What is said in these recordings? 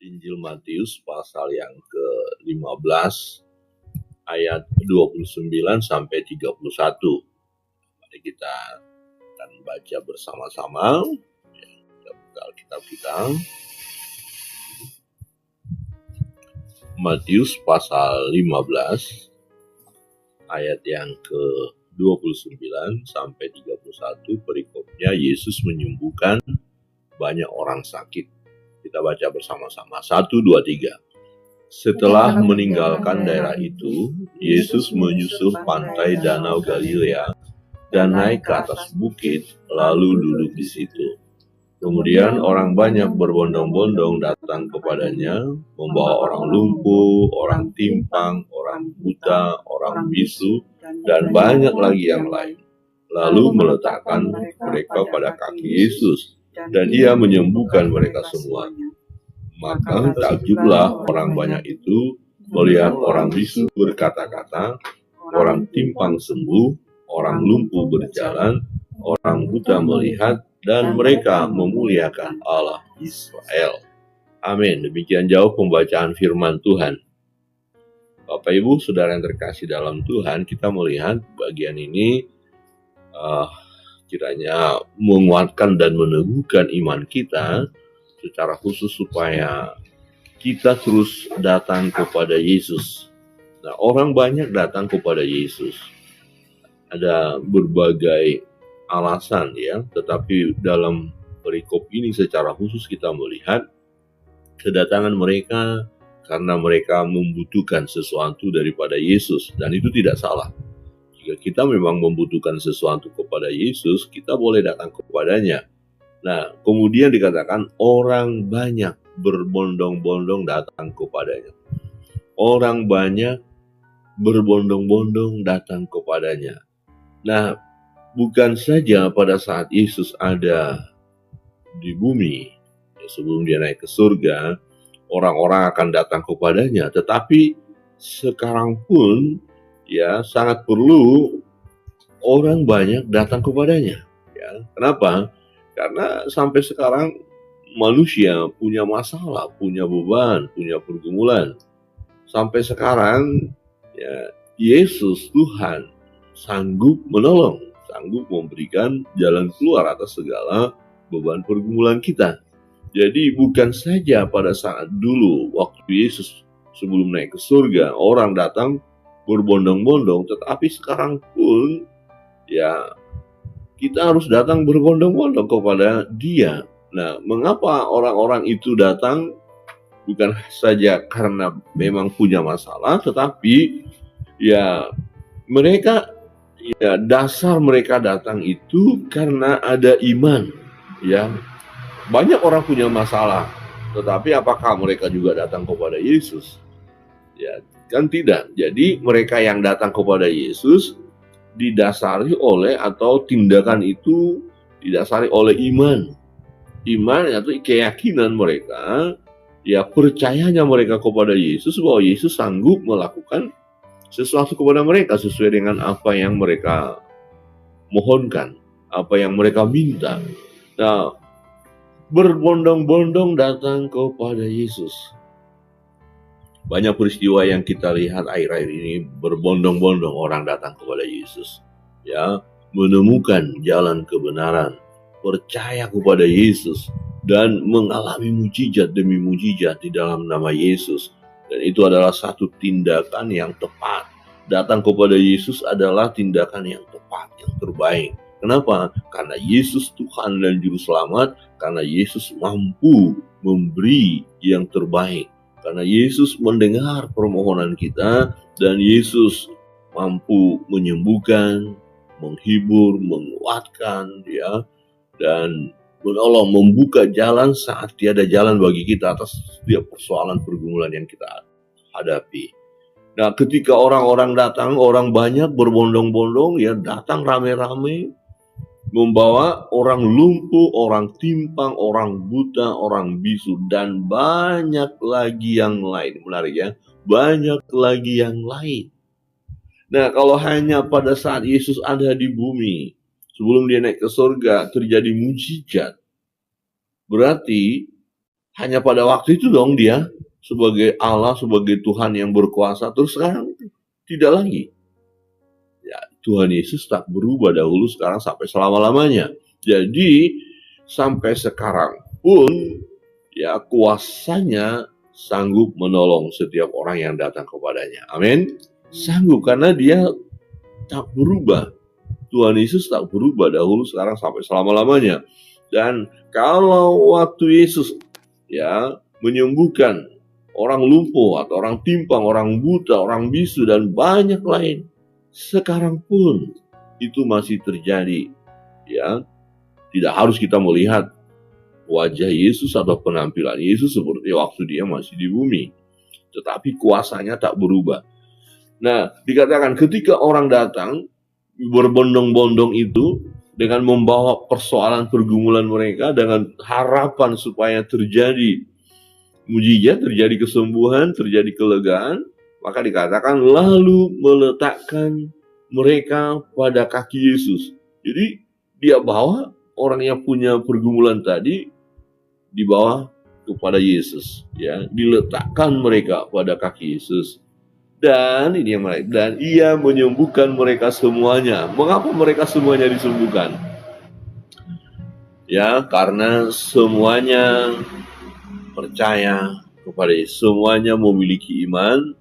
Injil Matius pasal yang ke-15 ayat 29 sampai 31. Mari kita akan baca bersama-sama. Kita buka Alkitab kita. Matius pasal 15 ayat yang ke-29 sampai 31, perikopnya Yesus menyembuhkan banyak orang sakit. Kita baca bersama-sama. 1, 2, 3. Setelah meninggalkan daerah itu, Yesus menyusul pantai Danau Galilea dan naik ke atas bukit, lalu duduk di situ. Kemudian orang banyak berbondong-bondong datang kepadanya, membawa orang lumpuh, orang timpang, orang buta, orang bisu, dan banyak lagi yang lain. Lalu meletakkan mereka pada kaki Yesus, dan Ia menyembuhkan mereka semua. Maka takjublah orang banyak itu melihat orang bisu berkata-kata, orang timpang sembuh, orang lumpuh berjalan, orang buta melihat, dan mereka memuliakan Allah Israel. Amin. Demikian jauh pembacaan firman Tuhan. Bapak Ibu, saudara yang terkasih dalam Tuhan, kita melihat bagian ini kiranya menguatkan dan meneguhkan iman kita secara khusus supaya kita terus datang kepada Yesus. Nah, orang banyak datang kepada Yesus. Ada berbagai alasan ya, tetapi dalam perikop ini secara khusus kita melihat kedatangan mereka karena mereka membutuhkan sesuatu daripada Yesus, dan itu tidak salah. Jika kita memang membutuhkan sesuatu kepada Yesus, kita boleh datang kepadanya. Nah, kemudian dikatakan orang banyak berbondong-bondong datang kepadanya. Orang banyak berbondong-bondong datang kepadanya. Nah, bukan saja pada saat Yesus ada di bumi, ya, sebelum dia naik ke surga, orang-orang akan datang kepadanya. Tetapi sekarang pun, ya, sangat perlu orang banyak datang kepadanya. Ya, kenapa? Karena sampai sekarang manusia punya masalah, punya beban, punya pergumulan. Sampai sekarang, ya, Yesus Tuhan sanggup menolong, sanggup memberikan jalan keluar atas segala beban pergumulan kita. Jadi bukan saja pada saat dulu waktu Yesus sebelum naik ke surga orang datang berbondong-bondong, tetapi sekarang pun ya kita harus datang berbondong-bondong kepada Dia. Nah, mengapa orang-orang itu datang? Bukan saja karena memang punya masalah, tetapi ya mereka, ya, dasar mereka datang itu karena ada iman. Ya, banyak orang punya masalah, tetapi apakah mereka juga datang kepada Yesus? Ya, kan tidak. Jadi mereka yang datang kepada Yesus didasari oleh, atau tindakan itu didasari oleh iman. Iman itu keyakinan mereka, ya, percayanya mereka kepada Yesus bahwa Yesus sanggup melakukan sesuatu kepada mereka sesuai dengan apa yang mereka mohonkan, apa yang mereka minta. Nah, berbondong-bondong datang kepada Yesus. Banyak peristiwa yang kita lihat akhir-akhir ini, berbondong-bondong orang datang kepada Yesus. Ya, menemukan jalan kebenaran, percaya kepada Yesus, dan mengalami mujizat demi mujizat di dalam nama Yesus. Dan itu adalah satu tindakan yang tepat. Datang kepada Yesus adalah tindakan yang tepat, yang terbaik. Kenapa? Karena Yesus Tuhan dan Juru Selamat, karena Yesus mampu memberi yang terbaik. Karena Yesus mendengar permohonan kita, dan Yesus mampu menyembuhkan, menghibur, menguatkan, ya, dan menolong, membuka jalan saat tiada jalan bagi kita atas setiap persoalan pergumulan yang kita hadapi. Nah, ketika orang-orang datang, orang banyak berbondong-bondong, ya, datang rame-rame, membawa orang lumpuh, orang timpang, orang buta, orang bisu, dan banyak lagi yang lain. Menarik ya, banyak lagi yang lain. Nah, kalau hanya pada saat Yesus ada di bumi, sebelum dia naik ke surga, terjadi mujizat, berarti Hanya pada waktu itu dong dia sebagai Allah, sebagai Tuhan yang berkuasa, terus sekarang tidak lagi. Ya, Tuhan Yesus tak berubah dahulu, sekarang, sampai selama-lamanya. Jadi sampai sekarang pun ya kuasanya sanggup menolong setiap orang yang datang kepadanya. Amin. Sanggup karena dia tak berubah. Tuhan Yesus tak berubah dahulu, sekarang, sampai selama-lamanya. Dan kalau waktu Yesus ya menyembuhkan orang lumpuh atau orang timpang, orang buta, orang bisu dan banyak lain, sekarang pun itu masih terjadi. Ya, tidak harus kita melihat wajah Yesus atau penampilan Yesus seperti waktu dia masih di bumi, tetapi kuasanya tak berubah. Nah, dikatakan ketika orang datang berbondong-bondong itu dengan membawa persoalan pergumulan mereka dengan harapan supaya terjadi mujizat, terjadi kesembuhan, terjadi kelegaan, maka dikatakan lalu meletakkan mereka pada kaki Yesus. Jadi dia bawa orang yang punya pergumulan tadi dibawa kepada Yesus, ya, diletakkan mereka pada kaki Yesus. Dan ini yang menarik, dan ia menyembuhkan mereka semuanya. Mengapa mereka semuanya disembuhkan? Ya, karena semuanya percaya kepada Yesus, semuanya memiliki iman,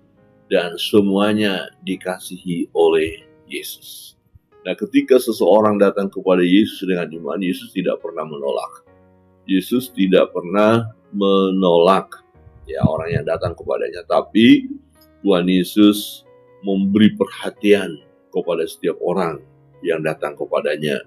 dan semuanya dikasihi oleh Yesus. Nah, ketika seseorang datang kepada Yesus dengan iman, Yesus tidak pernah menolak. Yesus tidak pernah menolak ya orang yang datang kepadanya, tapi Tuhan Yesus memberi perhatian kepada setiap orang yang datang kepadanya.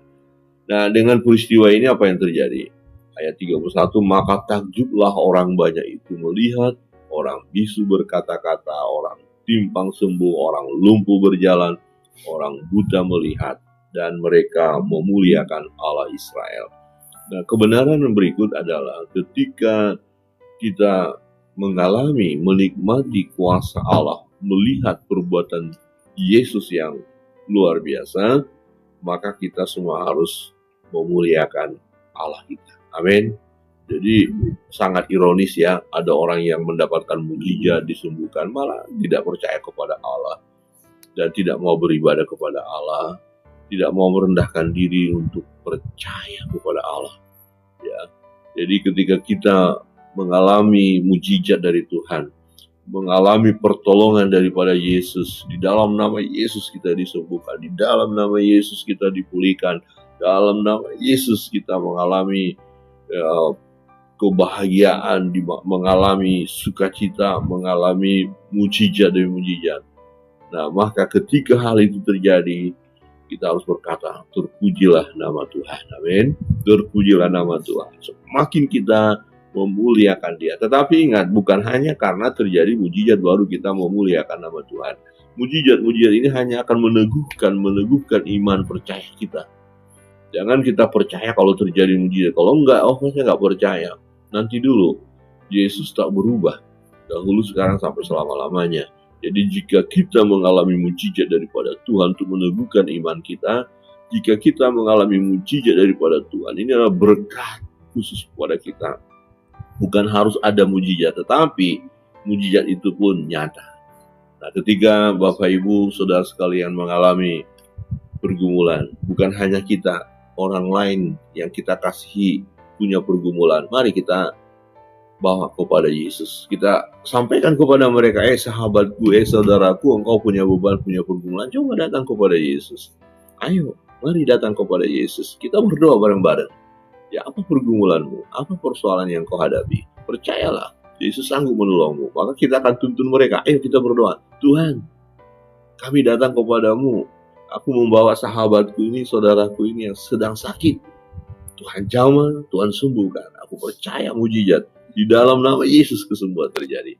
Nah, dengan peristiwa ini apa yang terjadi? Ayat 31, maka takjublah orang banyak itu melihat orang bisu berkata-kata, orang timpang sembuh, orang lumpuh berjalan, orang buta melihat, dan mereka memuliakan Allah Israel. Nah, kebenaran yang berikut adalah ketika kita menikmati kuasa Allah, melihat perbuatan Yesus yang luar biasa, maka kita semua harus memuliakan Allah kita. Amin. Jadi sangat ironis ya, ada orang yang mendapatkan mujizat, disembuhkan, malah tidak percaya kepada Allah dan tidak mau beribadah kepada Allah, tidak mau merendahkan diri untuk percaya kepada Allah. Ya, jadi ketika kita mengalami mujizat dari Tuhan, mengalami pertolongan daripada Yesus, di dalam nama Yesus kita disembuhkan, di dalam nama Yesus kita dipulihkan, dalam nama Yesus kita mengalami kebahagiaan, mengalami sukacita, mengalami mujizat demi mujizat. Nah, maka ketika hal itu terjadi, kita harus berkata, terpujilah nama Tuhan. Amin. Terpujilah nama Tuhan. Semakin kita memuliakan Dia. Tetapi ingat, bukan hanya karena terjadi mujizat baru kita memuliakan nama Tuhan. Mujizat-mujizat ini hanya akan meneguhkan iman percaya kita. Jangan kita percaya kalau terjadi mujizat. Kalau enggak, saya enggak percaya. Nanti dulu, Yesus tak berubah. Dahulu, sekarang, sampai selama-lamanya. Jadi jika kita mengalami mujizat daripada Tuhan untuk meneguhkan iman kita, jika kita mengalami mujizat daripada Tuhan, ini adalah berkat khusus kepada kita. Bukan harus ada mujizat, tetapi mujizat itu pun nyata. Nah, ketika Bapak Ibu Saudara sekalian mengalami pergumulan, bukan hanya kita, orang lain yang kita kasihi punya pergumulan, mari kita bawa kepada Yesus. Kita sampaikan kepada mereka, sahabatku, saudaraku, engkau punya beban, punya pergumulan, coba datang kepada Yesus. Ayo, mari datang kepada Yesus. Kita berdoa bareng-bareng. Ya, apa pergumulanmu? Apa persoalan yang kau hadapi? Percayalah, Yesus sanggup menolongmu. Maka kita akan tuntun mereka. Ayo kita berdoa. Tuhan, kami datang kepadamu. Aku membawa sahabatku ini, saudaraku ini yang sedang sakit. Tuhan jamah, Tuhan sembuhkan. Aku percaya mujizat. Di dalam nama Yesus kesembuhan terjadi.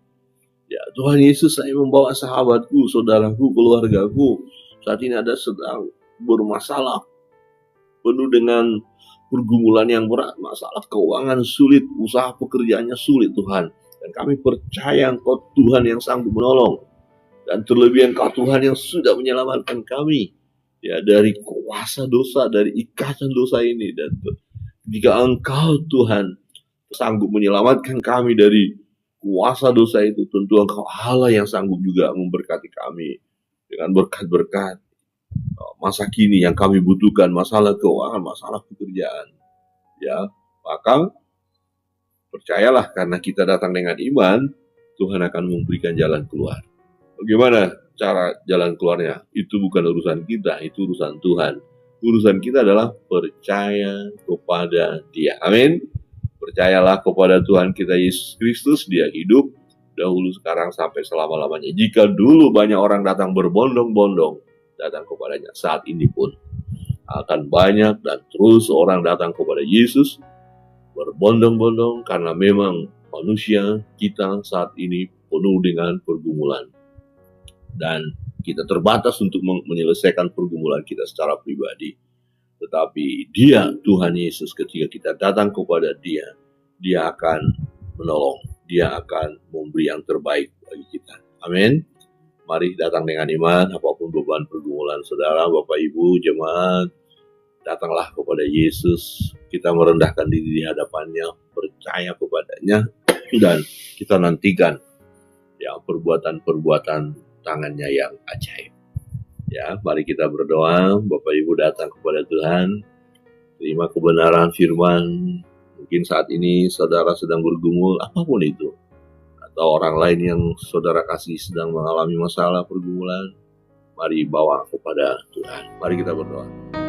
Ya, Tuhan Yesus, saya membawa sahabatku, saudaraku, keluargaku. Saat ini ada sedang bermasalah. Penuh dengan pergumulan yang berat, masalah keuangan sulit, usaha pekerjaannya sulit Tuhan. Dan kami percaya Engkau Tuhan yang sanggup menolong. Dan terlebih Engkau Tuhan yang sudah menyelamatkan kami ya dari kuasa dosa, dari ikatan dosa ini. Dan jika Engkau Tuhan sanggup menyelamatkan kami dari kuasa dosa itu. Tentu Engkau Allah yang sanggup juga memberkati kami dengan berkat-berkat masa kini yang kami butuhkan, masalah keuangan, masalah pekerjaan. Ya, maka percayalah, karena kita datang dengan iman, Tuhan akan memberikan jalan keluar. Bagaimana cara jalan keluarnya? Itu bukan urusan kita, itu urusan Tuhan. Urusan kita adalah percaya kepada Dia. Amin. Percayalah kepada Tuhan kita Yesus Kristus, Dia hidup dahulu, sekarang, sampai selama-lamanya. Jika dulu banyak orang datang berbondong-bondong datang kepadanya, saat ini pun akan banyak dan terus orang datang kepada Yesus berbondong-bondong, karena memang manusia kita saat ini penuh dengan pergumulan. Dan kita terbatas untuk menyelesaikan pergumulan kita secara pribadi. Tetapi Dia, Tuhan Yesus, ketika kita datang kepada Dia, Dia akan menolong. Dia akan memberi yang terbaik bagi kita. Amin. Mari datang dengan iman, apapun beban pergumulan saudara, Bapak Ibu, jemaat, datanglah kepada Yesus. Kita merendahkan diri di hadapannya, percaya kepadanya, dan kita nantikan ya perbuatan-perbuatan tangannya yang ajaib. Ya, mari kita berdoa. Bapak Ibu datang kepada Tuhan, terima kebenaran firman. Mungkin saat ini saudara sedang bergumul apapun itu, atau orang lain yang saudara kasih sedang mengalami masalah pergumulan, mari bawa kepada Tuhan. Mari kita berdoa.